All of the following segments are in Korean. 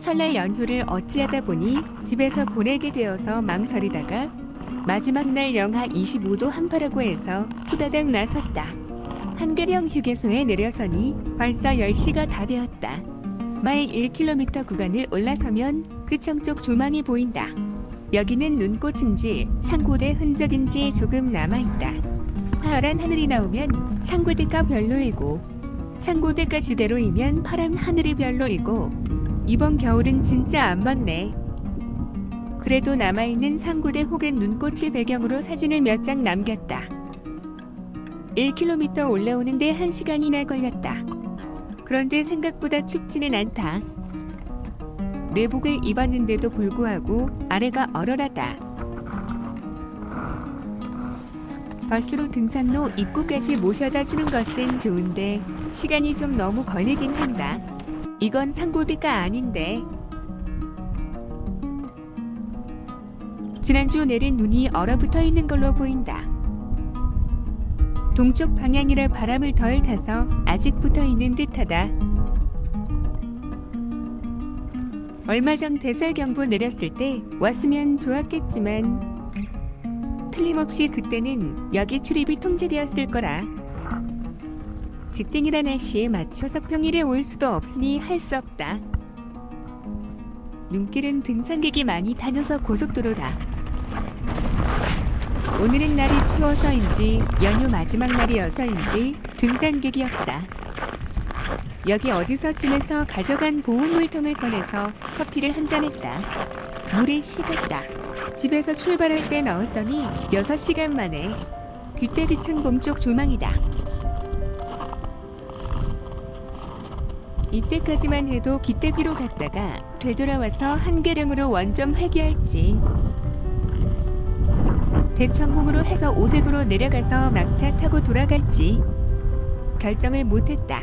설날 연휴를 어찌하다 보니 집에서 보내게 되어서 망설이다가 마지막 날 영하 25도 한파라고 해서 후다닥 나섰다. 한계령 휴게소에 내려서니 벌써 10시가 다 되었다. 마일 1km 구간을 올라서면 그청 쪽 조망이 보인다. 여기는 눈꽃인지 상고대 흔적인지 조금 남아있다. 파란 하늘이 나오면 상고대가 별로이고 상고대가 지대로이면 파란 하늘이 별로이고 이번 겨울은 진짜 안 맞네. 그래도 남아있는 상고대 혹은 눈꽃을 배경으로 사진을 몇 장 남겼다. 1km 올라오는데 1시간이나 걸렸다. 그런데 생각보다 춥지는 않다. 내복을 입었는데도 불구하고 아래가 얼얼하다. 버스로 등산로 입구까지 모셔다 주는 것은 좋은데 시간이 좀 너무 걸리긴 한다. 이건 상고대가 아닌데. 지난주 내린 눈이 얼어붙어 있는 걸로 보인다. 동쪽 방향이라 바람을 덜 타서 아직 붙어 있는 듯하다. 얼마 전 대설경보 내렸을 때 왔으면 좋았겠지만 틀림없이 그때는 여기 출입이 통제되었을 거라. 직등이란 날씨에 맞춰서 평일에 올 수도 없으니 할 수 없다. 눈길은 등산객이 많이 다녀서 고속도로다. 오늘은 날이 추워서인지 연휴 마지막 날이어서인지 등산객이 없다. 여기 어디서쯤에서 가져간 보온물통을 꺼내서 커피를 한잔 했다. 물에 식었다. 집에서 출발할 때 넣었더니 6시간 만에 귀때기층 몸쪽 조망이다. 이때까지만 해도 귀때기로 갔다가 되돌아와서 한계령으로 원점 회귀할지 대청봉으로 해서 오색으로 내려가서 막차 타고 돌아갈지 결정을 못했다.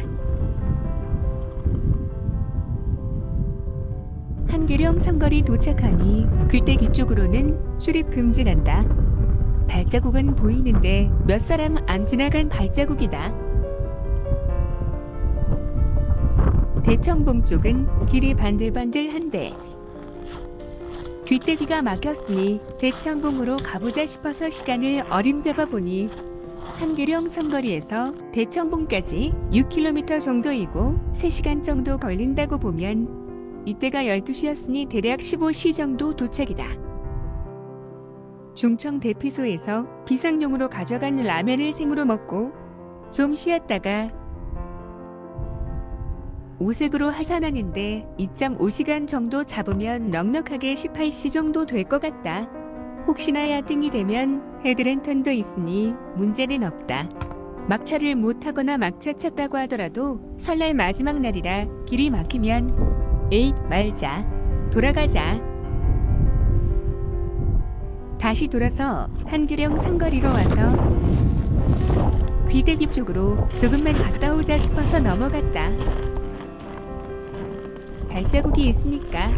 한계령 삼거리 도착하니 귀때기 쪽으로는 출입 금지란다. 발자국은 보이는데 몇 사람 안 지나간 발자국이다. 대청봉 쪽은 길이 반들반들한데 귀때기가 막혔으니 대청봉으로 가보자 싶어서 시간을 어림잡아 보니 한계령 삼거리에서 대청봉까지 6km 정도이고 3시간 정도 걸린다고 보면 이때가 12시였으니 대략 15시 정도 도착이다. 중청 대피소에서 비상용으로 가져간 라면을 생으로 먹고 좀 쉬었다가 오색으로 하산하는데 2.5시간 정도 잡으면 넉넉하게 18시 정도 될 것 같다. 혹시나 야등이 되면 헤드랜턴도 있으니 문제는 없다. 막차를 못 타거나 막차 찼다고 하더라도 설날 마지막 날이라 길이 막히면 에잇 말자. 돌아가자. 다시 돌아서 한계령 삼거리로 와서 귀대기 쪽으로 조금만 갔다 오자 싶어서 넘어갔다. 발자국이 있으니까.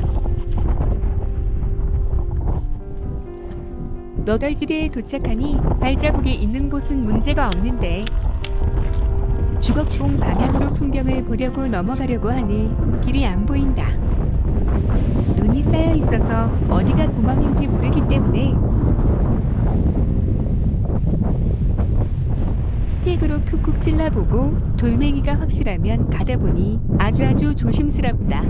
너덜지대에 도착하니 발자국이 있는 곳은 문제가 없는데 주걱봉 방향으로 풍경을 보려고 넘어가려고 하니 길이 안 보인다. 눈이 쌓여 있어서 어디가 구멍인지 모르기 때문에 스틱으로 쿡쿡 찔러보고 돌멩이가 확실하면 가다 보니 아주 조심스럽다.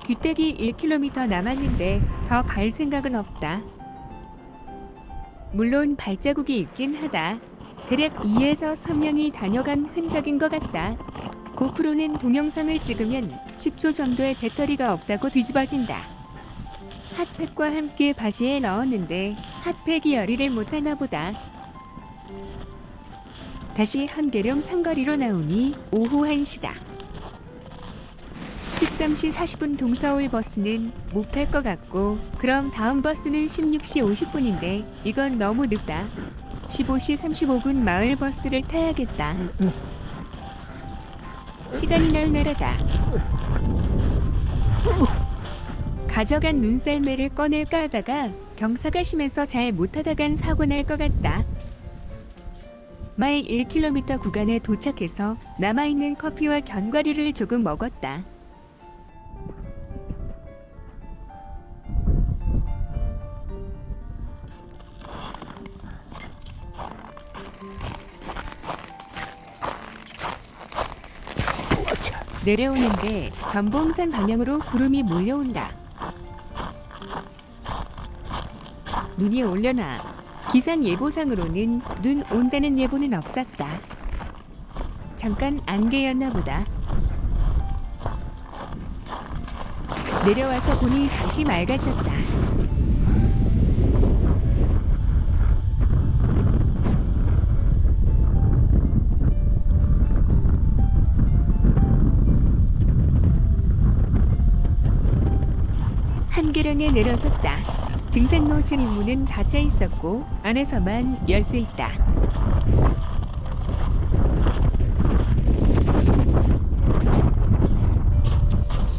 귀때기 1km 남았는데 더 갈 생각은 없다. 물론 발자국이 있긴 하다. 대략 2에서 3명이 다녀간 흔적인 것 같다. 고프로는 동영상을 찍으면 10초 정도의 배터리가 없다고 뒤집어진다. 핫팩과 함께 바지에 넣었는데 핫팩이 열이를 못하나 보다. 다시 한계령 삼거리로 나오니 오후 1시다. 13시 40분 동서울 버스는 못 탈 것 같고 그럼 다음 버스는 16시 50분인데 이건 너무 늦다. 15시 35분 마을 버스를 타야겠다. 시간이 널널하다. 가져간 눈썰매를 꺼낼까 하다가 경사가 심해서 잘 못하다 간 사고 날 것 같다. 마일 1km 구간에 도착해서 남아있는 커피와 견과류를 조금 먹었다. 내려오는데 전봉산 방향으로 구름이 몰려온다. 눈이 올려나 기상 예보상으로는 눈 온다는 예보는 없었다. 잠깐 안개였나 보다. 내려와서 보니 다시 맑아졌다. 한계령에 내려섰다. 등산로 진입문은 닫혀 있었고 안에서만 열 수 있다.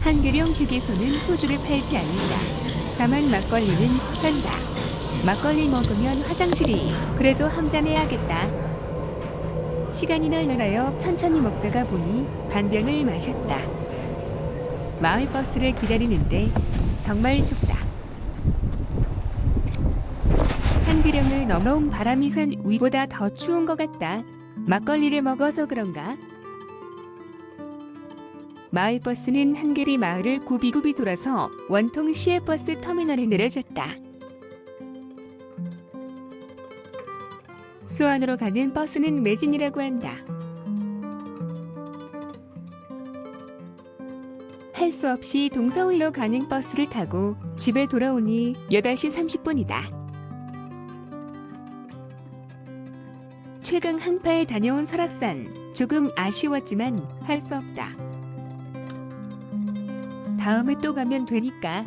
한계령 휴게소는 소주를 팔지 않는다. 다만 막걸리는 판다. 막걸리 먹으면 화장실이 그래도 한 잔 해야겠다. 시간이 널널하여 천천히 먹다가 보니 반병을 마셨다. 마을 버스를 기다리는데 정말 춥다. 한계령을 넘어온 바람이 산 위보다 더 추운 것 같다. 막걸리를 먹어서 그런가? 마을 버스는 한계리 마을을 굽이굽이 돌아서 원통 시외버스 터미널에 내려졌다. 수원으로 가는 버스는 매진이라고 한다. 할 수 없이 동서울로 가는 버스를 타고 집에 돌아오니 8시 30분이다. 최강 항파에 다녀온 설악산, 조금 아쉬웠지만 할 수 없다. 다음에 또 가면 되니까.